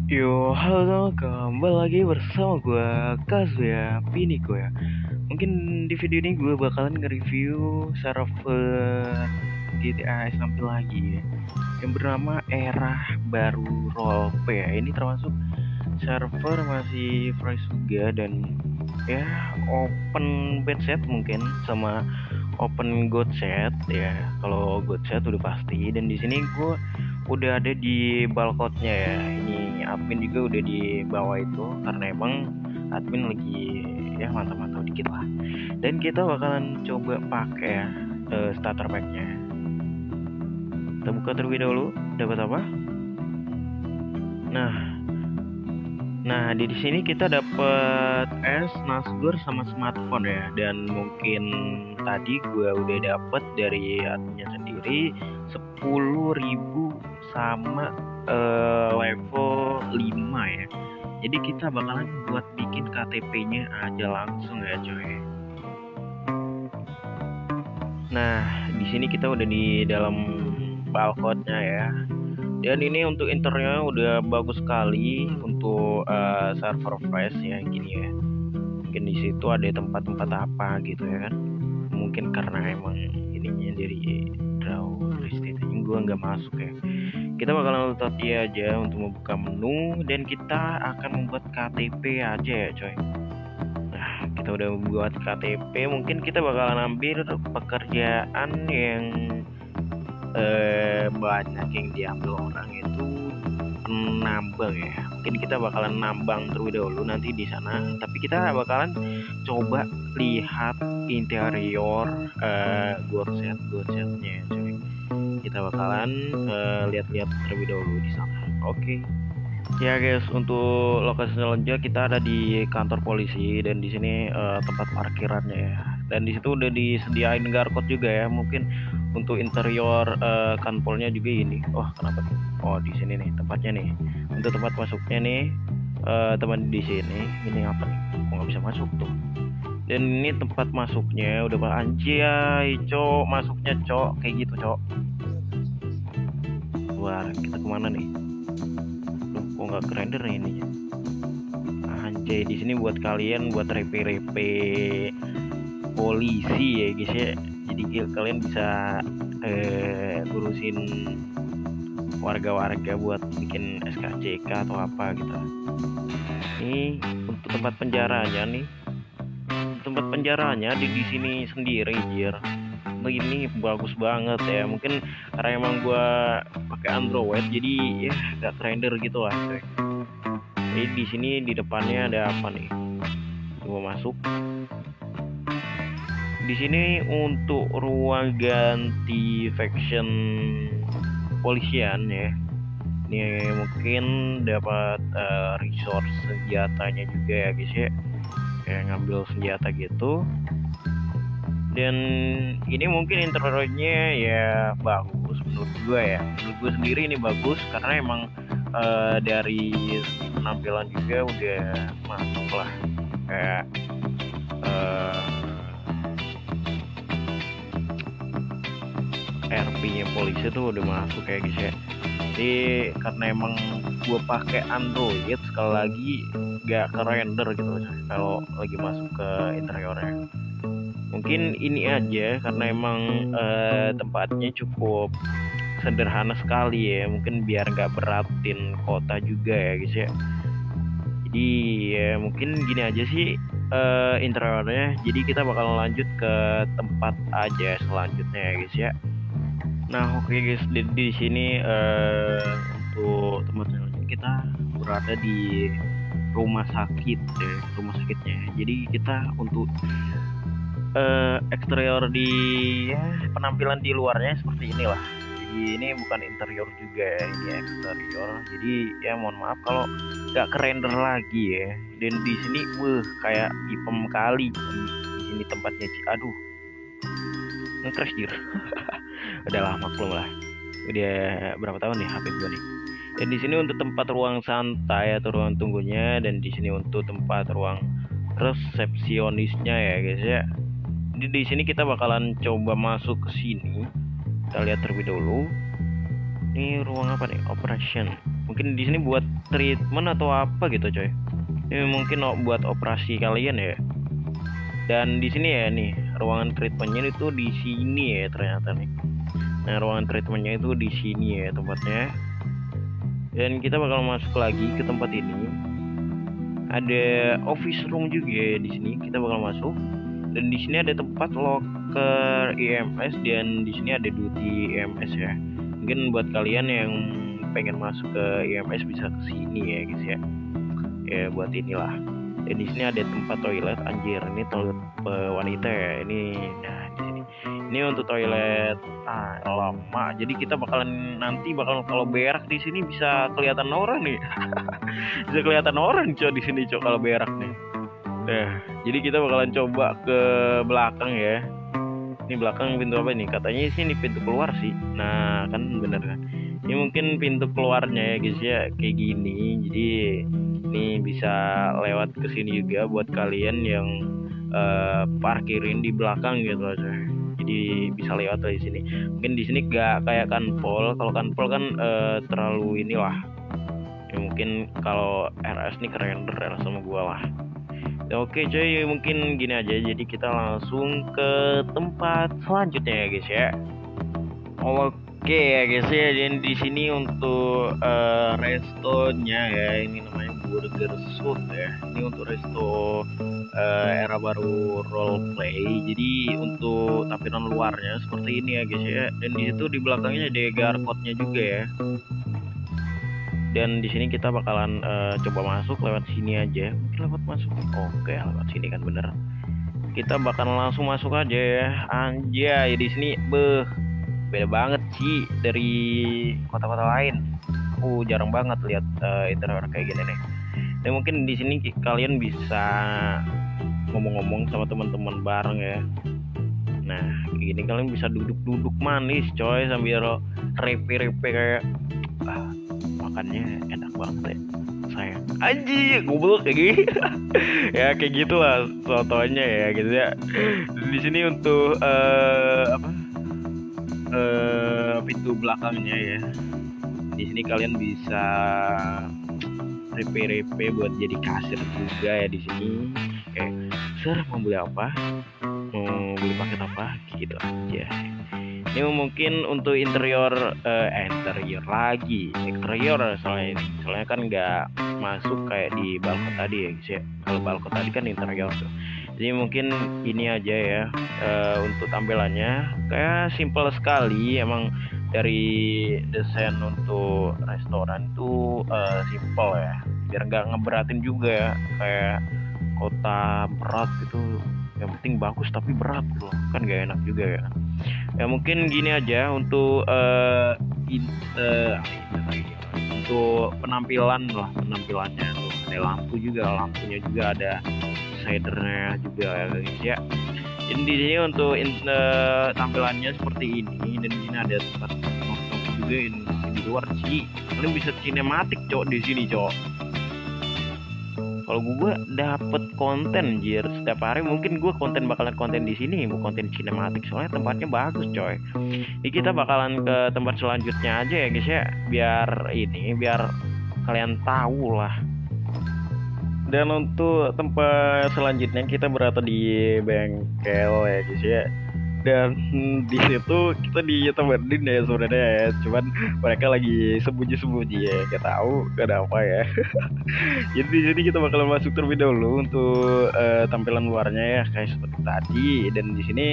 Halo, kembali lagi bersama gue, Kazuya Piniko ya. Mungkin di video ini gue bakalan nge-review server GTA sampai lagi ya, yang bernama Era Baru Roleplay ya. Ini termasuk server masih fresh juga dan ya open bed set mungkin sama open god set ya. Kalau god set udah pasti, dan di sini gue udah ada di balkotnya ya. Ini admin juga udah di bawah itu karena emang admin lagi ya mantap-mantap dikit lah. Dan kita bakalan coba pakai ya starter packnya. Kita buka terlebih dahulu, dapat apa? Nah, di sini kita dapat es, nasgor sama smartphone ya. Dan mungkin tadi gue udah dapat dari adminnya sendiri 10.000 sama level 5 ya. Jadi kita bakalan buat bikin KTP-nya aja langsung ya coy. Nah, di sini kita udah di dalam balkonnya ya. Dan ini untuk interiornya udah bagus sekali untuk server fresh ya gini ya. Mungkin di situ ada tempat-tempat apa gitu ya kan. Mungkin karena emang ininya dari draw estate ini gue nggak masuk ya. Kita bakalan tadi aja untuk membuka menu dan kita akan membuat KTP aja ya coy. Nah, kita udah buat KTP, mungkin kita bakalan ambil pekerjaan yang banyak yang diambil orang itu penambang ya. Mungkin kita bakalan nambang terlebih dahulu nanti di sana, tapi kita bakalan coba lihat interior godsetnya ya cuy. Kita bakalan lihat-lihat terlebih dahulu di sana. Oke. Ya guys, untuk lokasi selanjutnya kita ada di kantor polisi dan di sini tempat parkirannya ya. Dan di situ udah disediain garkot juga ya. Mungkin untuk interior kanpolnya juga ini. Wah, kenapa nih? Oh, di sini nih tempatnya nih. Untuk tempat masuknya nih, teman di sini. Ini apa nih? Kok nggak bisa masuk tuh? Dan ini tempat masuknya udah pak anjay, cok, masuknya cok kayak gitu cok. Wah, kita kemana nih? Kok nggak kerender nih ini? Anjay, di sini buat kalian buat repe-repe polisi ya guys ya. Jadi kalian bisa ngurusin warga-warga buat bikin SKCK atau apa gitu. Ini untuk tempat penjaranya nih. Tempat penjaranya di sini sendiri jir. Ini bagus banget ya. Mungkin karena emang gua pakai Android jadi ya gak render gitu lah coy. Jadi di sini di depannya ada apa nih? Coba masuk. Di sini untuk ruang ganti faction polisian ya. Ini mungkin dapat resource senjatanya juga ya guys ya. Kayak ngambil senjata gitu. Dan ini mungkin interiornya ya bagus menurut gue ya. Menurut gue sendiri ini bagus karena emang dari penampilan juga udah masuk lah. Kayak RP-nya polisi tuh udah masuk kayak gitu ya. Jadi karena emang gue pakai Android, sekali lagi gak ke render gitu kalau lagi masuk ke interiornya. Mungkin ini aja karena emang tempatnya cukup sederhana sekali ya. Mungkin biar nggak beratin kota juga ya guys ya. Jadi ya mungkin gini aja sih interiornya. Jadi kita bakal lanjut ke tempat aja selanjutnya ya guys ya. Nah oke guys, di sini untuk tempat selanjutnya kita berada di rumah sakit ya, rumah sakitnya. Jadi kita untuk eksterior di ya, penampilan di luarnya seperti inilah. Jadi ini bukan interior juga ya, ini eksterior. Jadi ya mohon maaf kalau nggak kerender lagi ya. Dan di sini kayak ipem kali di sini tempatnya sih. Aduh, nge-crash dir. Udah lah, maklum lah. Udah berapa tahun nih HP gua nih. Dan di sini untuk tempat ruang santai atau ruang tunggunya, dan di sini untuk tempat ruang resepsionisnya ya guys ya. Jadi di sini kita bakalan coba masuk ke sini. Kita lihat terlebih dahulu. Ini ruang apa nih? Operation. Mungkin di sini buat treatment atau apa gitu coy. Ini mungkin buat operasi kalian ya. Dan di sini ya nih, ruangan treatmentnya itu di sini ya ternyata nih. Nah, ruangan treatmentnya itu di sini ya tempatnya. Dan kita bakal masuk lagi ke tempat ini. Ada office room juga ya di sini. Kita bakal masuk. Dan di sini ada tempat locker EMS dan di sini ada duty EMS ya. Mungkin buat kalian yang pengen masuk ke EMS bisa ke sini ya guys ya. Ya buat inilah. Dan di sini ada tempat toilet, anjir ini toilet wanita ya. Ini nah di sini. Ini untuk toilet lama. Jadi kita bakalan kalau berak di sini bisa kelihatan orang nih. Bisa kelihatan orang coy di sini coy kalau berak nih. Nah, jadi kita bakalan coba ke belakang ya. Ini belakang pintu apa nih? Katanya sini pintu keluar sih. Nah, kan bener kan. Ini mungkin pintu keluarnya ya guys ya, kayak gini. Jadi ini bisa lewat ke sini juga buat kalian yang parkirin di belakang gitu aja. Jadi bisa lewat dari sini. Mungkin di sini gak kayak kanpol. Kalau kanpol kan terlalu inilah. Ya, mungkin kalau RS nih keren RS sama gua lah. Oke coy, mungkin gini aja. Jadi kita langsung ke tempat selanjutnya ya guys ya. Oke ya guys ya. Dan di sini untuk restonya ya, ini namanya Burger Suit ya. Ini untuk resto era baru roleplay. Jadi untuk tampilan luarnya seperti ini ya guys ya. Dan di situ di belakangnya ada barcode-nya juga ya. Dan di sini kita bakalan coba masuk lewat sini aja. Mungkin lewat masuk. Oke, lewat sini kan bener. Kita bakalan langsung masuk aja ya. Anjay, di sini beda banget sih dari kota-kota lain. Jarang banget lihat interior kayak gini nih. Dan mungkin di sini kalian bisa ngomong-ngomong sama teman-teman bareng ya. Nah, kayak gini kalian bisa duduk-duduk manis coy sambil repe-repe kayak makannya enak banget ya sayang anjing goblok kayak gini. Ya kayak gitulah contohnya ya gitu ya. Di sini untuk pintu belakangnya ya. Di sini kalian bisa repe-repe buat jadi kasir juga ya di sini. Kayak sir mau beli apa, mau beli paket apa gitu aja. Ini mungkin untuk interior soalnya kan nggak masuk kayak di balkon tadi ya guys ya. Kalau balkon tadi kan interior tuh. Jadi mungkin ini aja ya untuk tampilannya kayak simple sekali. Emang dari desain untuk restoran tuh simple ya, biar nggak ngeberatin juga ya kayak kota berat gitu. Yang penting bagus tapi berat loh, kan gak enak juga ya. Ya mungkin gini aja untuk untuk penampilannya tuh ada lampunya juga ada shadernya juga ya guys ya. Jadi di sini untuk tampilannya seperti ini. Dan di sini ada tempat nongkrong juga di luar sih. Kalian bisa sinematik cok di sini cok. Kalau gue dapet konten jir setiap hari, mungkin gue bakalan konten di sini, bukan konten sinematik soalnya tempatnya bagus coy. Jadi kita bakalan ke tempat selanjutnya aja ya guys ya, biar kalian tahu lah. Dan untuk tempat selanjutnya kita berada di bengkel ya guys ya. Dan di situ kita ditemenin ya sebenarnya ya, cuman mereka lagi sembunyi ya, gak tahu ada apa ya. Jadi di sini kita bakalan masuk terlebih dahulu untuk tampilan luarnya ya kayak seperti tadi. Dan di sini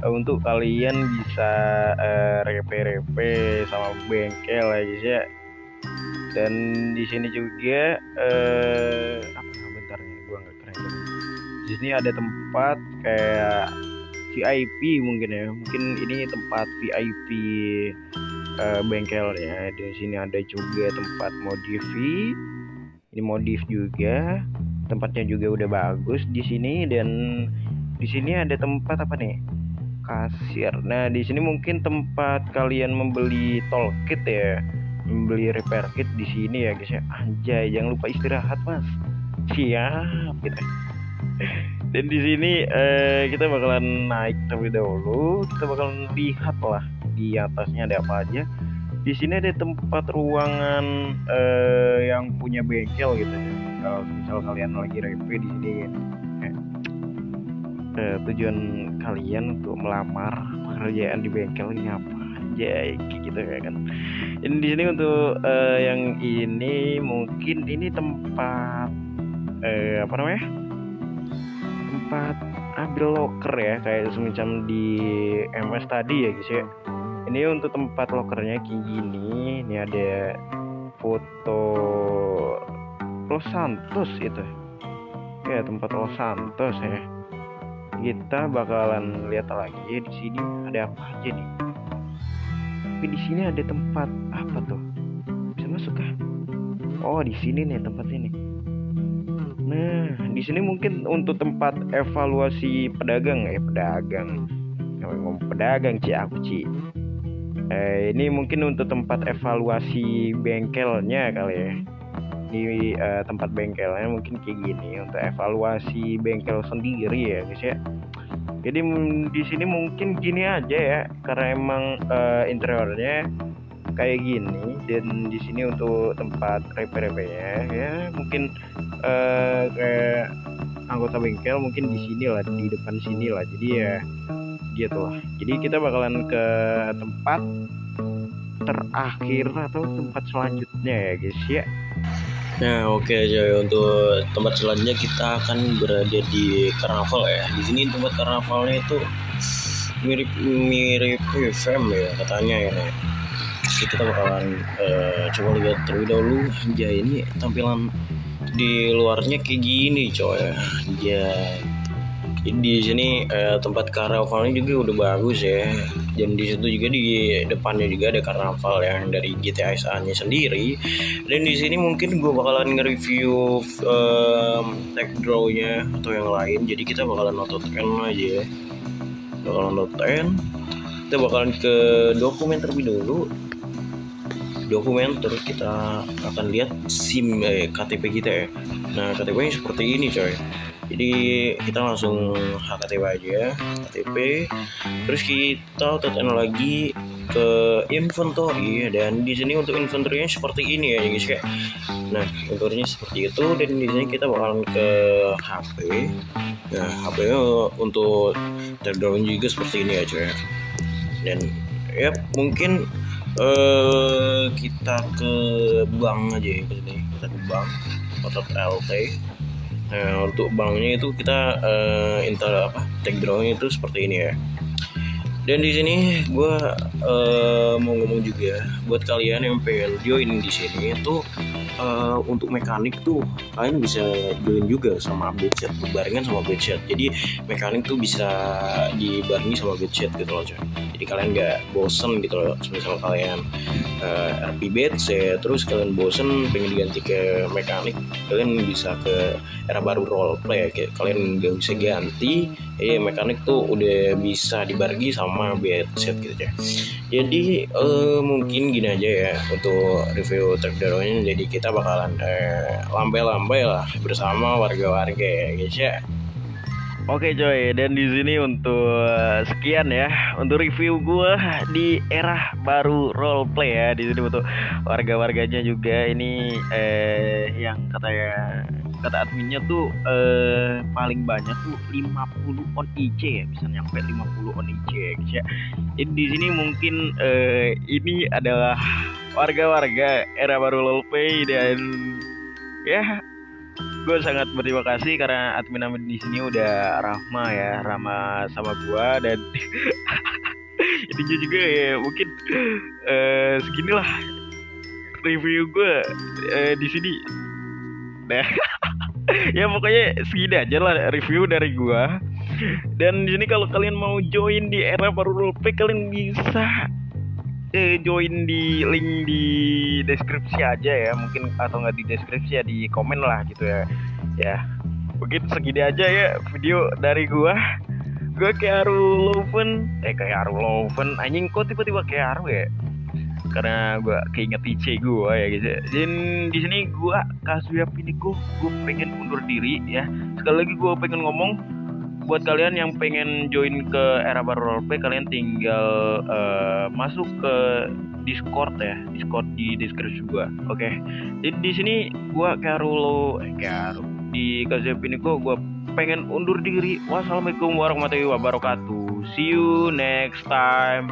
untuk kalian bisa repe-repe sama bengkel ya guys ya. Dan di sini juga bentar nih gua nggak keren. Di sini ada tempat kayak VIP mungkin ya, mungkin ini tempat VIP bengkelnya. Di sini ada juga tempat modif, ini modif juga, tempatnya juga udah bagus di sini. Dan di sini ada tempat apa nih, kasir. Nah di sini mungkin tempat kalian membeli toolkit ya, membeli repair kit di sini ya guys ya. Anjay, jangan lupa istirahat mas, siap gitu. Dan di sini kita bakalan naik terlebih dahulu. Kita bakalan lihat lah di atasnya ada apa aja. Di sini ada tempat ruangan yang punya bengkel gitu ya. Kalau misal kalian lagi review di sini tujuan kalian untuk melamar pekerjaan di bengkel ini apa aja kayak gitu ya kan. Ini di sini untuk yang ini mungkin ini tempat apa namanya? Tempat ambil loker ya, kayak semacam di MS tadi ya guys ya. Ini untuk tempat lokernya kayak gini. Ini ada foto Los Santos itu. Ya, tempat Los Santos ya. Kita bakalan lihat lagi di sini ada apa aja nih. Tapi di sini ada tempat apa tuh? Bisa masuk kah? Oh, di sini nih tempat ini. Nah, di sini mungkin untuk tempat evaluasi pedagang ya, pedagang. Ngomong pedagang aku ini mungkin untuk tempat evaluasi bengkelnya kali ya. Di tempat bengkelnya mungkin kayak gini untuk evaluasi bengkel sendiri ya guys ya. Jadi di sini mungkin gini aja ya, karena emang interiornya kayak gini, dan di sini untuk tempat repair-repairnya ya mungkin kayak anggota bengkel mungkin di sini lah, di depan sini lah. Jadi ya gitu lah. Jadi kita bakalan ke tempat terakhir atau tempat selanjutnya ya guys ya. Nah, oke coy, untuk tempat selanjutnya kita akan berada di karnaval ya. Di sini tempat karnavalnya itu mirip film ya katanya ya. Jadi kita bakalan coba lihat terlebih dahulu. Ya, ini tampilan di luarnya kayak gini coy. Ya, di sini tempat karnavalnya juga udah bagus ya. Dan di situ juga di depannya juga ada karnaval yang dari GTA SA-nya sendiri. Dan di sini mungkin gue bakalan nge-review tech draw-nya atau yang lain. Jadi kita bakalan nonton aja ya. Bakalan nonton. Kita bakalan ke dokumen terlebih dulu. Dokumen, terus kita akan lihat SIM KTP kita ya. Nah, KTP-nya seperti ini coy. Jadi kita langsung HKTP aja, KTP. Terus kita tekan lagi ke inventory, dan di sini untuk inventory-nya seperti ini ya guys ya. Nah, inventory-nya seperti itu, dan di sini kita bakalan ke HP. Nah, HP-nya untuk teardrop juga seperti ini ya coy. Dan ya mungkin kita ke bank aja ya sini. Kita ke bank Otot LT. Nah, untuk banknya itu kita take drawing itu seperti ini ya. Dan di sini gue mau ngomong juga buat kalian yang pengen join di sini itu untuk mekanik tuh kalian bisa join juga sama bedset, berbarengan sama bedset. Jadi mekanik tuh bisa dibarengi sama bedset gitu loh coy. Jadi kalian nggak bosen gitu loh. Misal kalian RP bedset terus kalian bosen pengen diganti ke mekanik, kalian bisa ke era baru roleplay ya. Kalian nggak bisa ganti mekanik tuh udah bisa dibarengi sama bedset gitu ya. Jadi mungkin gini aja ya untuk review terbarunya. Jadi kita bakalan lambai-lambai lah bersama warga-warga ya guys ya. Oke coy, dan di sini untuk sekian ya untuk review gue di era baru roleplay ya. Di sini untuk warga-warganya juga ini yang kata adminnya tuh paling banyak tuh 50 on IC ya, bisa nyampe 50 on IC ya guys ya. Jadi di sini mungkin ini adalah warga-warga era baru roleplay, dan ya gue sangat berterima kasih karena admin di sini udah ramah sama gue, dan intinya juga ya mungkin seginilah review gue di sini. Nah, ya pokoknya segini aja lah review dari gue. Dan di sini kalau kalian mau join di era baru roleplay, kalian bisa join di link di deskripsi aja ya, mungkin, atau nggak di deskripsi ya, di komen lah gitu ya. Ya mungkin segini aja ya video dari gua kayak Aru Loven anjing, kok tiba-tiba kayak Aru ya, karena gua keinget IC gua ya guys. Dan di sini gua Kazuya Piniko, gua pengen undur diri ya. Sekali lagi gua pengen ngomong buat kalian yang pengen join ke era baru roleplay, kalian tinggal masuk ke Discord ya, Discord di deskripsi gua. Oke. Jadi di sini gua Karulo di Kazuya Piniko gua pengen undur diri. Wassalamualaikum warahmatullahi wabarakatuh. See you next time.